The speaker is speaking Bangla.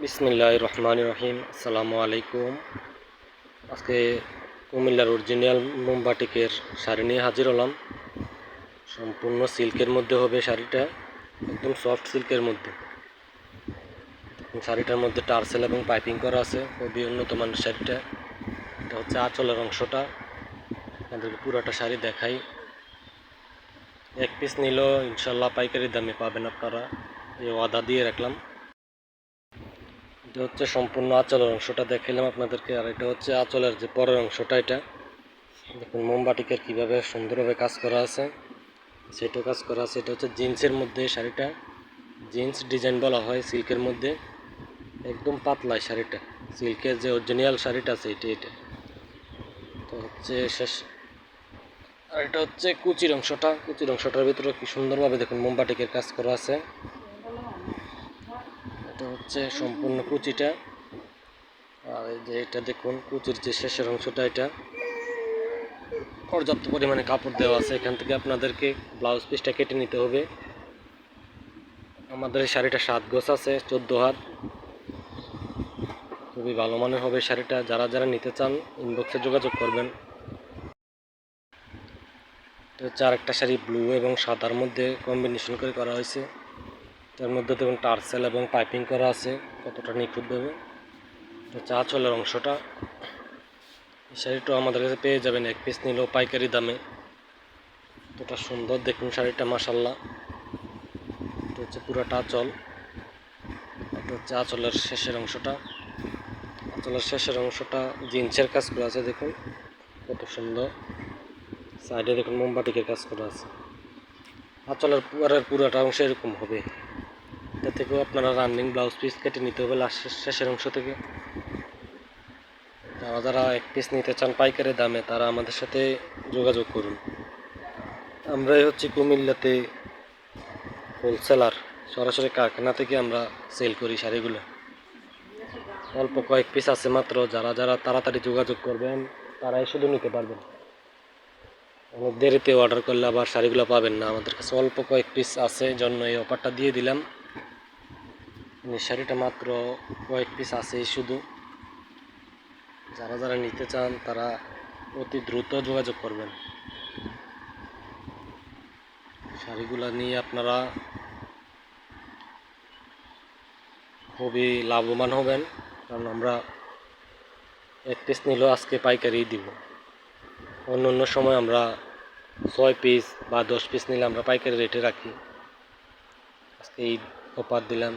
বিসমিল্লাহির রহমানির রহিম। আসসালামু আলাইকুম। আজকে কুমিল্লার অরিজিনাল মোমবাটিকের শাড়ি নিয়ে হাজির হলাম। সম্পূর্ণ সিল্কের মধ্যে হবে শাড়িটা, একদম সফট সিল্কের মধ্যে। শাড়িটার মধ্যে টার্সেল এবং পাইপিং করা আছে, খুবই উন্নত মানের শাড়িটা। এটা হচ্ছে আঁচলের অংশটা, আপনাদেরকে পুরোটা শাড়ি দেখাই। এক পিস নিলেও ইনশাল্লাহ পাইকারি দামে পাবেন আপনারা, এই ওয়াদা দিয়ে রাখলাম। এটা হচ্ছে সম্পূর্ণ আঁচলের অংশটা দেখাইলাম আপনাদেরকে, আর এটা হচ্ছে আঁচলের যে পরের অংশটা। এটা দেখুন মোমবাটিকের কীভাবে সুন্দরভাবে কাজ করা আছে, সেটাও কাজ করা আছে। এটা হচ্ছে জিন্সের মধ্যে শাড়িটা, জিন্স ডিজাইন বলা হয় সিল্কের মধ্যে। একদম পাতলায় শাড়িটা, সিল্কের যে অরিজিনাল শাড়িটা আছে এটা তো হচ্ছে শেষ। আর এটা হচ্ছে কুচির অংশটা, কুচির অংশটার ভিতরে কি সুন্দরভাবে দেখুন মোমবাটিকের কাজ করা আছে। এটা হচ্ছে সম্পূর্ণ কুচিটা। আর এই যে এটা দেখুন কুচির যে শেষের অংশটা, এটা পর্যাপ্ত পরিমাণে কাপড় দেওয়া আছে। এখান থেকে আপনাদেরকে ব্লাউজ পিসটা কেটে নিতে হবে। আমাদের এই শাড়িটা 7 গজ আছে, 14 হাত। খুবই ভালো মানের হবে শাড়িটা। যারা যারা নিতে চান ইনবক্সে যোগাযোগ করবেন। এটা হচ্ছে আরেকটা শাড়ি, ব্লু এবং সাদার মধ্যে কম্বিনেশন করে করা হয়েছে। তার মধ্যে দেখুন টার্সেল এবং পাইপিং করা আছে কতটা নিখুঁতভাবে। এটা হচ্ছে আঁচলের অংশটা। এই শাড়িটা আমাদের কাছে পেয়ে যাবেন এক পিস নিলেও পাইকারি দামে। কতটা সুন্দর দেখুন শাড়িটা, মাশাল্লাহ। এটা হচ্ছে পুরাটা আঁচল। এটা হচ্ছে আঁচলের শেষের অংশটা। আঁচলের শেষের অংশটা জিন্সের কাজ করা আছে, দেখুন কত সুন্দর। সাইডে দেখুন মোমবাটিকের কাজ করা আছে। আঁচলের পুরাটা অংশ এরকম হবে। এটা থেকেও আপনারা রানিং ব্লাউজ পিস কেটে নিতে হবে লাস্টের শেষের অংশ থেকে। যারা যারা এক পিস নিতে চান পাইকারি দামে, তারা আমাদের সাথে যোগাযোগ করুন। আমরাই হচ্ছে কুমিল্লাতে হোলসেলার, সরাসরি কারখানা থেকে আমরা সেল করি শাড়িগুলো। অল্প কয়েক পিস আছে মাত্র, যারা যারা তাড়াতাড়ি যোগাযোগ করবেন তারাই শুধু নিতে পারবেন। অনেক দেরিতে অর্ডার করলে আবার শাড়িগুলো পাবেন না। আমাদের কাছে অল্প কয়েক পিস আছে, জন্য এই অফারটা দিয়ে দিলাম। শাড়িটা মাত্র কয়েক পিস আছে শুধু। যারা যারা নিতে চান তারা অতি দ্রুত যোগাযোগ করবেন। শাড়িগুলো নিয়ে আপনারা খুবই লাভবান হবেন, কারণ আমরা এক পিস নিলেও আজকে পাইকারি দিব। অন্য অন্য সময় আমরা 6 পিস বা 10 পিস নিলে আমরা পাইকারি রেটে রাখি। আজকে এই অফার দিলাম।